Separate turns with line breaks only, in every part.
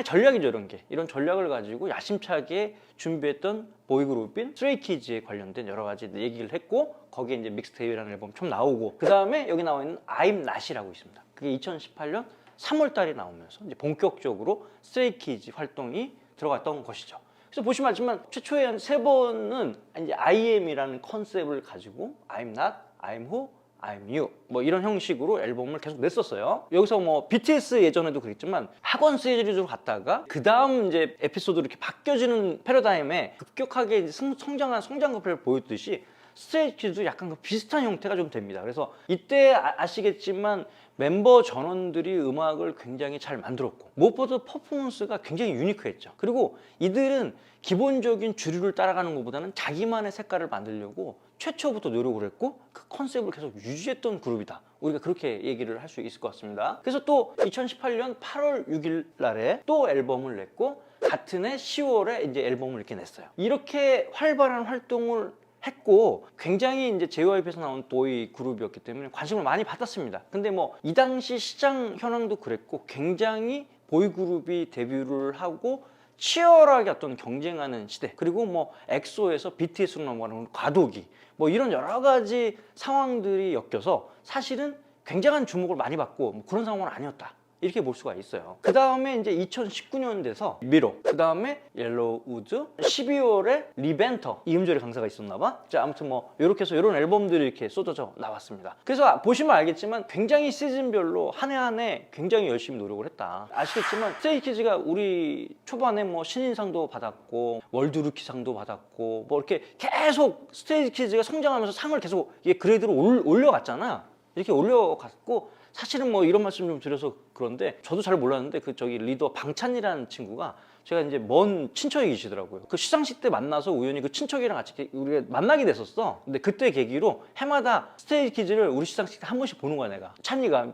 전략이죠, 이런 게. 이런 전략을 가지고 야심차게 준비했던 보이그룹인 스트레이키즈에 관련된 여러 가지 얘기를 했고, 거기에 이제 믹스테이프라는 앨범 좀 나오고, 그 다음에 여기 나와 있는 I'm Not이라고 있습니다. 그게 2018년 3월 달에 나오면서 이제 본격적으로 스트레이키즈 활동이 들어갔던 것이죠. 그래서 보시면 알지만 최초에 한 3번은 이제 I am이라는 컨셉을 가지고 I'm not, I'm who, I'm you 뭐 이런 형식으로 앨범을 계속 냈었어요. 여기서 뭐 BTS 예전에도 그랬지만 학원 시리즈로 갔다가 그 다음 이제 에피소드로 이렇게 바뀌어지는 패러다임에 급격하게 이제 성장한 성장급을 보였듯이 스트레이키즈도 약간 그 비슷한 형태가 좀 됩니다. 그래서 이때 아시겠지만 멤버 전원들이 음악을 굉장히 잘 만들었고, 무엇보다 퍼포먼스가 굉장히 유니크했죠. 그리고 이들은 기본적인 주류를 따라가는 것보다는 자기만의 색깔을 만들려고 최초부터 노력을 했고, 그 컨셉을 계속 유지했던 그룹이다. 우리가 그렇게 얘기를 할 수 있을 것 같습니다. 그래서 또 2018년 8월 6일 날에 또 앨범을 냈고, 같은 해 10월에 이제 앨범을 이렇게 냈어요. 이렇게 활발한 활동을 했고, 굉장히 이제 JYP에서 나온 보이 그룹이었기 때문에 관심을 많이 받았습니다. 근데 뭐 이 당시 시장 현황도 그랬고, 굉장히 보이 그룹이 데뷔를 하고 치열하게 어떤 경쟁하는 시대, 그리고 뭐 엑소에서 BTS로 넘어가는 과도기, 뭐 이런 여러 가지 상황들이 엮여서 사실은 굉장한 주목을 많이 받고 뭐 그런 상황은 아니었다, 이렇게 볼 수가 있어요. 그 다음에 이제 2019년 돼서 미로, 그 다음에 옐로우 우드, 12월에 리벤터, 이음절의 강사가 있었나봐. 자, 아무튼 뭐 이렇게 해서 이런 앨범들이 이렇게 쏟아져 나왔습니다. 그래서 보시면 알겠지만 굉장히 시즌별로 한 해 한 해 굉장히 열심히 노력을 했다. 아시겠지만 스트레이키즈가 우리 초반에 뭐 신인상도 받았고 월드 루키상도 받았고, 뭐 이렇게 계속 스트레이키즈가 성장하면서 상을 계속 그레이드로 올려갔잖아. 이렇게 올려갔고, 사실은 뭐 이런 말씀 좀 드려서 그런데 저도 잘 몰랐는데 그 저기 리더 방찬이라는 친구가 제가 이제 먼 친척이 계시더라고요. 그 시상식 때 만나서 우연히 그 친척이랑 같이 우리가 만나게 됐었어. 근데 그때 계기로 해마다 스트레이키즈를 우리 시상식 때 한 번씩 보는 거야, 내가.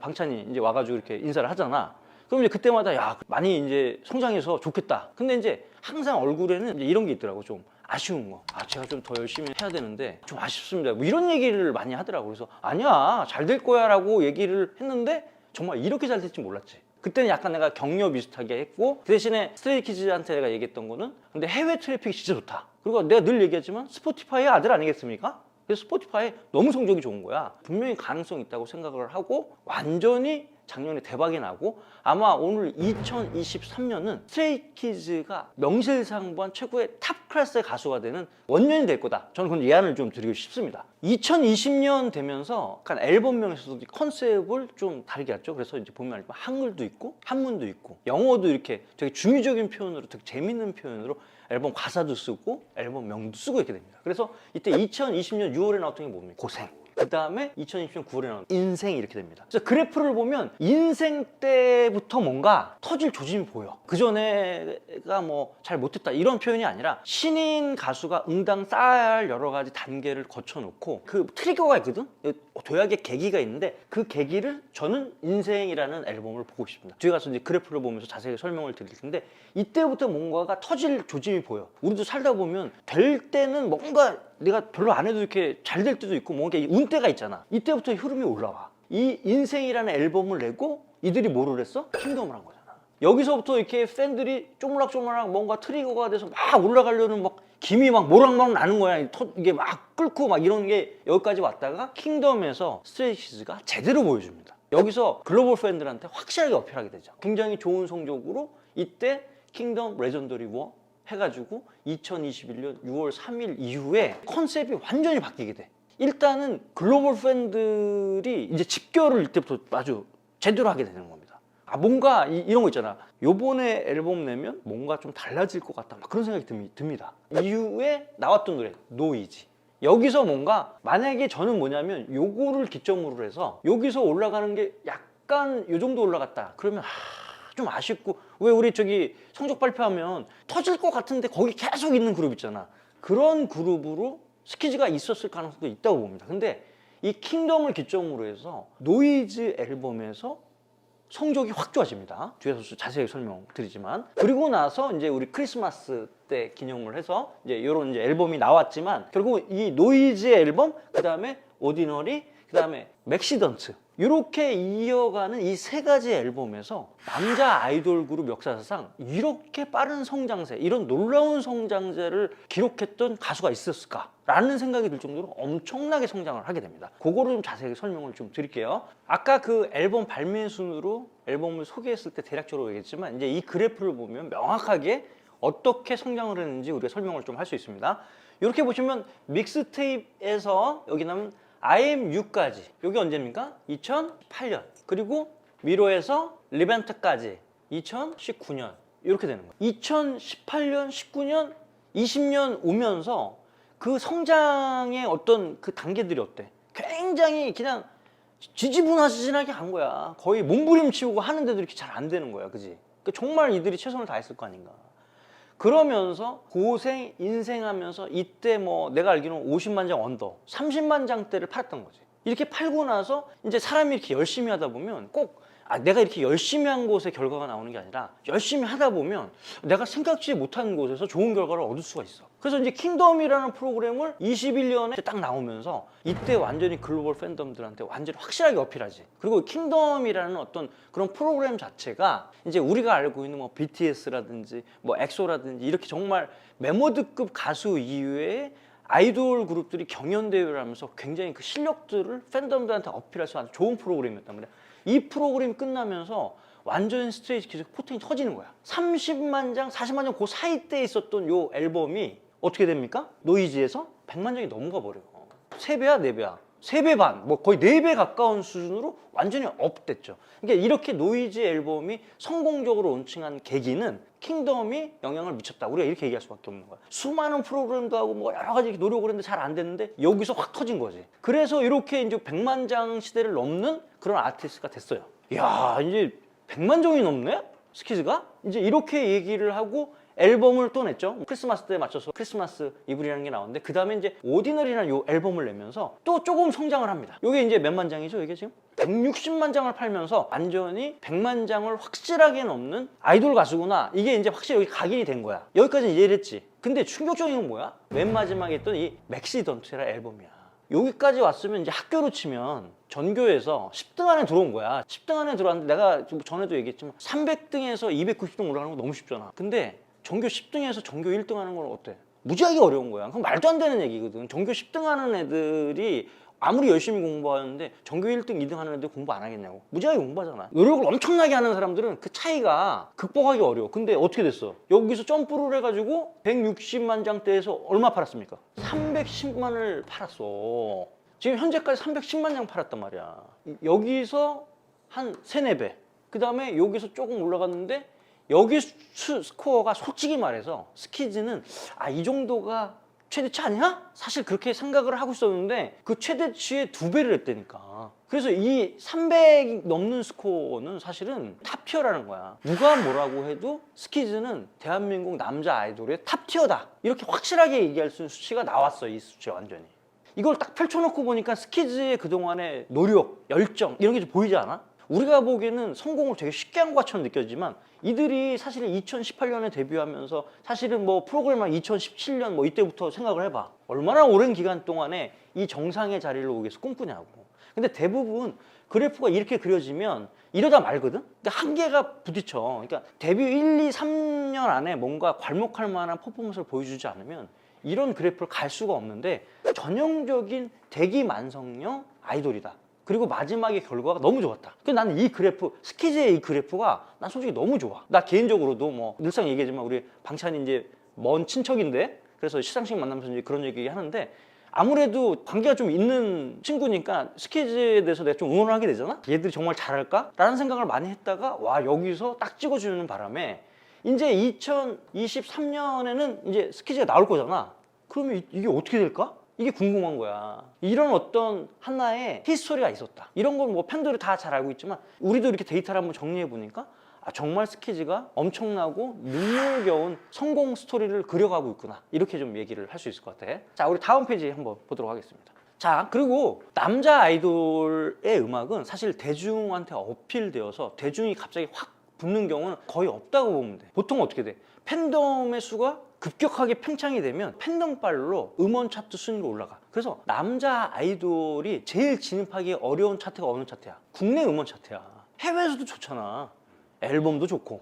방찬이 이제 와가지고 이렇게 인사를 하잖아. 그럼 이제 그때마다 야, 많이 이제 성장해서 좋겠다. 근데 이제 항상 얼굴에는 이제 이런 게 있더라고, 좀 아쉬운 거. 아, 제가 좀 더 열심히 해야 되는데 좀 아쉽습니다, 뭐 이런 얘기를 많이 하더라고. 그래서 아니야, 잘 될 거야 라고 얘기를 했는데 정말 이렇게 잘 될지 몰랐지. 그때는 약간 내가 격려 비슷하게 했고, 그 대신에 스트레이키즈한테 내가 얘기했던 거는, 근데 해외 트래픽이 진짜 좋다. 그리고 내가 늘 얘기하지만 스포티파이의 아들 아니겠습니까? 그래서 스포티파이 너무 성적이 좋은 거야. 분명히 가능성이 있다고 생각을 하고, 완전히 작년에 대박이 나고, 아마 오늘 2023년은 스트레이키즈가 명실상부한 최고의 탑 클래스의 가수가 되는 원년이 될 거다. 저는 그런 예안을 좀 드리고 싶습니다. 2020년 되면서 약간 앨범명에서도 컨셉을 좀 다르게 했죠. 그래서 이제 보면 알지만 한글도 있고 한문도 있고 영어도 이렇게 되게 중의적인 표현으로, 되게 재밌는 표현으로 앨범 가사도 쓰고 앨범 명도 쓰고 이렇게 됩니다. 그래서 이때 2020년 6월에 나왔던 게 뭡니까? 고생. 그 다음에 2020년 9월에 나온 인생, 이렇게 됩니다. 그래서 그래프를 보면 인생 때부터 뭔가 터질 조짐이 보여. 그 전에가 뭐 잘 못했다 이런 표현이 아니라, 신인 가수가 응당 쌓아야 할 여러 가지 단계를 거쳐놓고 그 트리거가 있거든? 도약의 계기가 있는데, 그 계기를 저는 인생이라는 앨범을 보고 싶습니다. 뒤에 가서 이제 그래프를 보면서 자세히 설명을 드릴 텐데, 이때부터 뭔가가 터질 조짐이 보여. 우리도 살다 보면 될 때는 뭔가 내가 별로 안 해도 이렇게 잘 될 때도 있고, 뭔가 운때가 있잖아. 이때부터 흐름이 올라와. 이 인생이라는 앨범을 내고 이들이 뭐를 했어? 킹덤을 한 거잖아. 여기서부터 이렇게 팬들이 쪼물락쪼물락 뭔가 트리거가 돼서 막 올라가려는 막 김이 막 모락모락 나는 거야. 이게 막 끓고 막 이런 게 여기까지 왔다가 킹덤에서 스트레이키즈가 제대로 보여줍니다. 여기서 글로벌 팬들한테 확실하게 어필하게 되죠. 굉장히 좋은 성적으로 이때 킹덤 레전더리 워 해가지고 2021년 6월 3일 이후에 컨셉이 완전히 바뀌게 돼. 일단은 글로벌 팬들이 이제 집결을 이때부터 아주 제대로 하게 되는 겁니다. 아, 뭔가 이런 거 있잖아. 요번에 앨범 내면 뭔가 좀 달라질 것 같다, 막 그런 생각이 듭니다. 이후에 나왔던 노래 노이즈. 여기서 뭔가, 만약에 저는 뭐냐면 요거를 기점으로 해서 여기서 올라가는 게 약간 요 정도 올라갔다 그러면 좀 아쉽고, 왜 우리 저기 성적 발표하면 터질 것 같은데 거기 계속 있는 그룹 있잖아. 그런 그룹으로 스키즈가 있었을 가능성도 있다고 봅니다. 근데 이 킹덤을 기점으로 해서 노이즈 앨범에서 성적이 확 좋아집니다. 뒤에서 자세히 설명드리지만. 그리고 나서 이제 우리 크리스마스 때 기념을 해서 이제 이런 이제 앨범이 나왔지만, 결국 이 노이즈 앨범, 그 다음에 오디너리, 그 다음에 맥시던트, 이렇게 이어가는 이 세 가지 앨범에서 남자 아이돌 그룹 역사상 이렇게 빠른 성장세, 이런 놀라운 성장세를 기록했던 가수가 있었을까? 라는 생각이 들 정도로 엄청나게 성장을 하게 됩니다. 그거를 좀 자세히 설명을 좀 드릴게요. 아까 그 앨범 발매 순으로 앨범을 소개했을 때 대략적으로 얘기했지만 이제 이 그래프를 보면 명확하게 어떻게 성장을 했는지 우리가 설명을 좀 할 수 있습니다. 이렇게 보시면 믹스테이프에서 여기 나면 IMU까지, 여기 언제입니까? 2008년. 그리고 미로에서 리벤트까지 2019년. 이렇게 되는 거예요. 2018년, 19년, 20년 오면서 그 성장의 어떤 그 단계들이 어때? 굉장히 그냥 지지분하지진하게 간 거야. 거의 몸부림치고 하는데도 이렇게 잘 안 되는 거야. 그지? 그러니까 정말 이들이 최선을 다했을 거 아닌가. 그러면서 고생 인생하면서 이때 뭐 내가 알기로는 50만 장 언더 30만 장대를 팔았던 거지. 이렇게 팔고 나서 이제 사람이 이렇게 열심히 하다 보면 꼭 내가 이렇게 열심히 한 곳에 결과가 나오는 게 아니라 열심히 하다 보면 내가 생각지 못한 곳에서 좋은 결과를 얻을 수가 있어. 그래서 이제 킹덤이라는 프로그램을 21년에 딱 나오면서 이때 완전히 글로벌 팬덤들한테 완전히 확실하게 어필하지. 그리고 킹덤이라는 어떤 그런 프로그램 자체가 이제 우리가 알고 있는 뭐 BTS라든지 뭐 엑소라든지 이렇게 정말 메모드급 가수 이외에 아이돌 그룹들이 경연대회를 하면서 굉장히 그 실력들을 팬덤들한테 어필할 수 있는 좋은 프로그램이었단 말이야. 이 프로그램이 끝나면서 완전 스트레이트키즈 포텐이 터지는 거야. 30만 장, 40만 장 그 사이 때 있었던 요 앨범이 어떻게 됩니까? 노이즈에서 100만 장이 넘어가 버려. 3배야, 4배야. 3배 반, 뭐 거의 4배 가까운 수준으로 완전히 업됐죠. 그러니까 이렇게 노이즈 앨범이 성공적으로 론칭한 계기는 킹덤이 영향을 미쳤다. 우리가 이렇게 얘기할 수밖에 없는 거야. 수많은 프로그램도 하고 뭐 여러 가지 노력을 했는데 잘 안 됐는데 여기서 확 터진 거지. 그래서 이렇게 이제 100만 장 시대를 넘는 그런 아티스트가 됐어요. 이야, 이제 100만 장이 넘네? 스키즈가? 이제 이렇게 얘기를 하고 앨범을 또 냈죠. 크리스마스 때에 맞춰서 크리스마스 이브리라는 게 나오는데 그 다음에 이제 오디너리라는 요 앨범을 내면서 또 조금 성장을 합니다. 이게 이제 몇만 장이죠? 이게 지금 160만 장을 팔면서 완전히 100만 장을 확실하게 넘는 아이돌 가수구나. 이게 이제 확실히 여기 각인이 된 거야. 여기까지는 이해를 했지. 근데 충격적인 건 뭐야? 맨 마지막에 했던 이 맥시던트라 앨범이야. 여기까지 왔으면 이제 학교로 치면 전교에서 10등 안에 들어온 거야. 10등 안에 들어왔는데 내가 전에도 얘기했지만 300등에서 290등 올라가는 거 너무 쉽잖아. 근데 전교 10등에서 전교 1등 하는 건 어때? 무지하게 어려운 거야. 그럼 말도 안 되는 얘기거든. 전교 10등 하는 애들이 아무리 열심히 공부하는데 전교 1등, 2등 하는 애들 공부 안 하겠냐고. 무지하게 공부하잖아. 노력을 엄청나게 하는 사람들은 그 차이가 극복하기 어려워. 근데 어떻게 됐어? 여기서 점프를 해가지고 160만 장대에서 얼마 팔았습니까? 310만을 팔았어. 지금 현재까지 310만 장 팔았단 말이야. 여기서 한 3, 4배. 그 다음에 여기서 조금 올라갔는데 여기 스코어가 솔직히 말해서 스키즈는 이 정도가 최대치 아니야? 사실 그렇게 생각을 하고 있었는데 그 최대치의 2배를 했다니까. 그래서 이 300 넘는 스코어는 사실은 탑티어라는 거야. 누가 뭐라고 해도 스키즈는 대한민국 남자 아이돌의 탑티어다. 이렇게 확실하게 얘기할 수 있는 수치가 나왔어. 이 수치 완전히. 이걸 딱 펼쳐놓고 보니까 스키즈의 그동안의 노력, 열정 이런 게 좀 보이지 않아? 우리가 보기에는 성공을 되게 쉽게 한 것처럼 느껴지지만 이들이 사실은 2018년에 데뷔하면서 사실은 뭐 프로그램만 2017년 뭐 이때부터 생각을 해봐. 얼마나 오랜 기간 동안에 이 정상의 자리를 오기 위해서 꿈꾸냐고. 근데 대부분 그래프가 이렇게 그려지면 이러다 말거든? 근데 한계가 부딪혀. 그러니까 데뷔 1, 2, 3년 안에 뭔가 괄목할 만한 퍼포먼스를 보여주지 않으면 이런 그래프를 갈 수가 없는데 전형적인 대기만성형 아이돌이다. 그리고 마지막에 결과가 너무 좋았다. 그래서 나는 이 그래프, 스키즈의 이 그래프가 난 솔직히 너무 좋아. 나 개인적으로도 뭐 늘상 얘기하지만 우리 방찬이 이제 먼 친척인데 그래서 시상식 만나면서 이제 그런 얘기 하는데 아무래도 관계가 좀 있는 친구니까 스키즈에 대해서 내가 좀 응원을 하게 되잖아? 얘들이 정말 잘할까? 라는 생각을 많이 했다가 와, 여기서 딱 찍어주는 바람에 이제 2023년에는 이제 스키즈가 나올 거잖아. 그러면 이게 어떻게 될까? 이게 궁금한 거야. 이런 어떤 하나의 히스토리가 있었다. 이런 건 뭐 팬들이 다 잘 알고 있지만 우리도 이렇게 데이터를 한번 정리해 보니까 정말 스키즈가 엄청나고 눈물겨운 성공 스토리를 그려가고 있구나. 이렇게 좀 얘기를 할 수 있을 것 같아. 자, 우리 다음 페이지 한번 보도록 하겠습니다. 자, 그리고 남자 아이돌의 음악은 사실 대중한테 어필되어서 대중이 갑자기 확 붙는 경우는 거의 없다고 보면 돼. 보통 어떻게 돼? 팬덤의 수가 급격하게 팽창이 되면 팬덤발로 음원 차트 순위로 올라가. 그래서 남자 아이돌이 제일 진입하기 어려운 차트가 어느 차트야? 국내 음원 차트야. 해외에서도 좋잖아. 앨범도 좋고.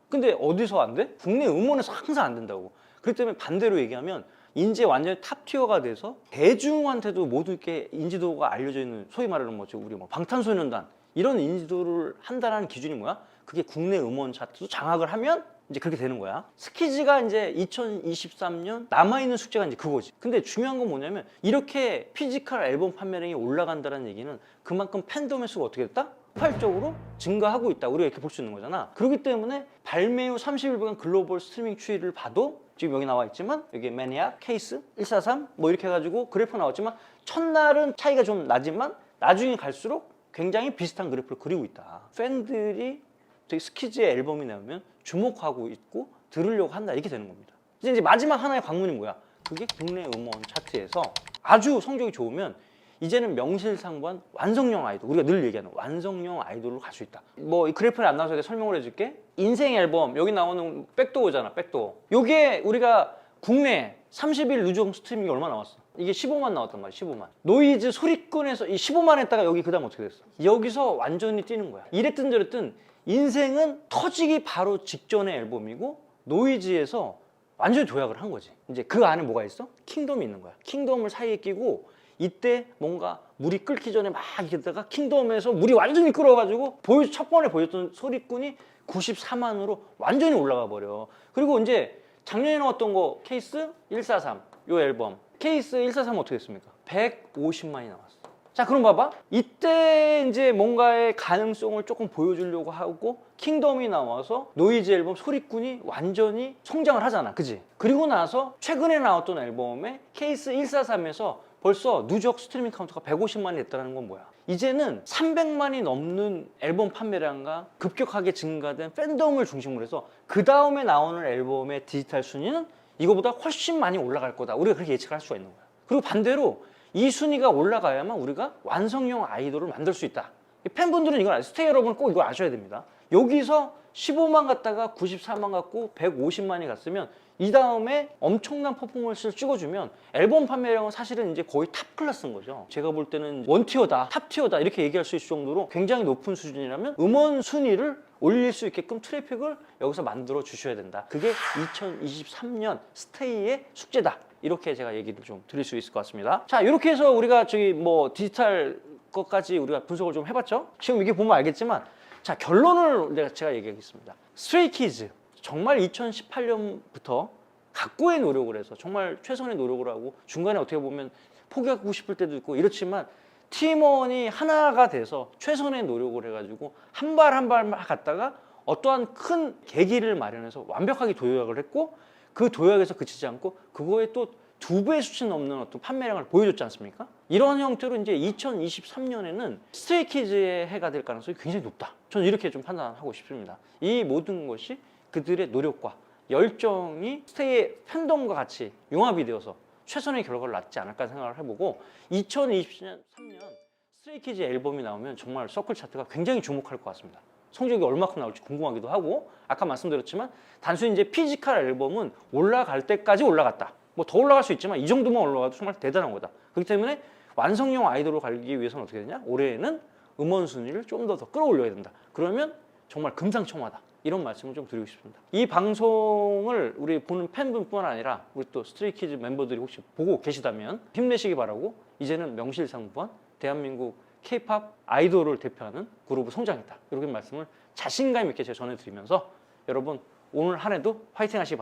근데 어디서 안 돼? 국내 음원에서 항상 안 된다고. 그렇기 때문에 반대로 얘기하면 이제 완전히 탑티어가 돼서 대중한테도 모두께 인지도가 알려져 있는, 소위 말하는 뭐죠, 우리 뭐 방탄소년단 이런 인지도를 한다는 기준이 뭐야? 그게 국내 음원 차트도 장악을 하면 이제 그렇게 되는 거야. 스키즈가 이제 2023년 남아있는 숙제가 이제 그거지. 근데 중요한 건 뭐냐면 이렇게 피지컬 앨범 판매량이 올라간다는 얘기는 그만큼 팬덤의 수가 어떻게 됐다? 폭발적으로 증가하고 있다. 우리가 이렇게 볼 수 있는 거잖아. 그렇기 때문에 발매 후 30일간 글로벌 스트리밍 추이를 봐도 지금 여기 나와 있지만 여기 매니악, 케이스, 143 뭐 이렇게 해가지고 그래프 나왔지만 첫날은 차이가 좀 나지만 나중에 갈수록 굉장히 비슷한 그래프를 그리고 있다. 팬들이 저기 스키즈의 앨범이 나오면 주목하고 있고 들으려고 한다, 이렇게 되는 겁니다. 이제 마지막 하나의 관문이 뭐야? 그게 국내 음원 차트에서 아주 성적이 좋으면 이제는 명실상부한 완성형 아이돌, 우리가 늘 얘기하는 완성형 아이돌로 갈 수 있다. 뭐 이 그래프에 안 나와서 내가 설명을 해줄게. 인생 앨범, 여기 나오는 백도어잖아, 백도어. 요게 우리가 국내 30일 누적 스트리밍이 얼마 나왔어? 이게 15만 나왔단 말이야, 15만. 노이즈 소리꾼에서 이 15만 했다가 여기 그 다음 어떻게 됐어? 여기서 완전히 뛰는 거야. 이랬든 저랬든 인생은 터지기 바로 직전의 앨범이고 노이즈에서 완전히 도약을 한 거지. 이제 그 안에 뭐가 있어? 킹덤이 있는 거야. 킹덤을 사이에 끼고 이때 뭔가 물이 끓기 전에 막 이렇게 다가 킹덤에서 물이 완전히 끓어가지고 첫 번에 보였던 소리꾼이 94만으로 완전히 올라가 버려. 그리고 이제 작년에 나왔던 거 케이스 143, 요 앨범 케이스 143 어떻게 됐습니까? 150만이 나왔어. 자, 그럼 봐봐. 이때 이제 뭔가의 가능성을 조금 보여주려고 하고 킹덤이 나와서 노이즈 앨범 소리꾼이 완전히 성장을 하잖아, 그지? 그리고 나서 최근에 나왔던 앨범에 케이스 143에서 벌써 누적 스트리밍 카운트가 150만이 됐다는 건 뭐야? 이제는 300만이 넘는 앨범 판매량과 급격하게 증가된 팬덤을 중심으로 해서 그 다음에 나오는 앨범의 디지털 순위는 이거보다 훨씬 많이 올라갈 거다. 우리가 그렇게 예측을 할 수가 있는 거야. 그리고 반대로 이 순위가 올라가야만 우리가 완성형 아이돌을 만들 수 있다. 팬분들은 이걸 스테이 여러분 꼭 이걸 아셔야 됩니다. 여기서 15만 갔다가 94만 갔고 150만이 갔으면 이 다음에 엄청난 퍼포먼스를 찍어주면 앨범 판매량은 사실은 이제 거의 탑 클래스인 거죠. 제가 볼 때는 원티어다, 탑티어다 이렇게 얘기할 수 있을 정도로 굉장히 높은 수준이라면 음원 순위를 올릴 수 있게끔 트래픽을 여기서 만들어 주셔야 된다. 그게 2023년 스테이의 숙제다. 이렇게 제가 얘기를 좀 드릴 수 있을 것 같습니다. 자, 이렇게 해서 우리가 저기 뭐 디지털 것까지 우리가 분석을 좀 해봤죠. 지금 이게 보면 알겠지만, 자, 결론을 제가 얘기하겠습니다. 스트레이키즈 정말 2018년부터 각고의 노력을 해서 정말 최선의 노력을 하고 중간에 어떻게 보면 포기하고 싶을 때도 있고 이렇지만 팀원이 하나가 돼서 최선의 노력을 해가지고 한 발 한 발 갔다가 어떠한 큰 계기를 마련해서 완벽하게 도약을 했고 그 도약에서 그치지 않고 그거에 또 2배 수치 넘는 어떤 판매량을 보여줬지 않습니까? 이런 형태로 이제 2023년에는 스트레이키즈의 해가 될 가능성이 굉장히 높다. 저는 이렇게 좀 판단하고 싶습니다. 이 모든 것이 그들의 노력과 열정이 스테이의 팬덤과 같이 융합이 되어서 최선의 결과를 낳지 않을까 생각을 해보고 2023년 스트레이키즈 앨범이 나오면 정말 서클 차트가 굉장히 주목할 것 같습니다. 성적이 얼마큼 나올지 궁금하기도 하고 아까 말씀드렸지만 단순히 이제 피지컬 앨범은 올라갈 때까지 올라갔다. 뭐 더 올라갈 수 있지만 이 정도만 올라가도 정말 대단한 거다. 그렇기 때문에 완성형 아이돌로 가기 위해서는 어떻게 되냐? 올해에는 음원 순위를 좀 더 끌어올려야 된다. 그러면 정말 금상첨화다. 이런 말씀을 좀 드리고 싶습니다. 이 방송을 우리 보는 팬분뿐 아니라 우리 또 스트레이키즈 멤버들이 혹시 보고 계시다면 힘내시기 바라고 이제는 명실상부한 대한민국 K-팝 아이돌을 대표하는 그룹으로 성장했다. 이렇게 말씀을 자신감 있게 제가 전해드리면서 여러분 오늘 한 해도 화이팅 하시기 바랍니다.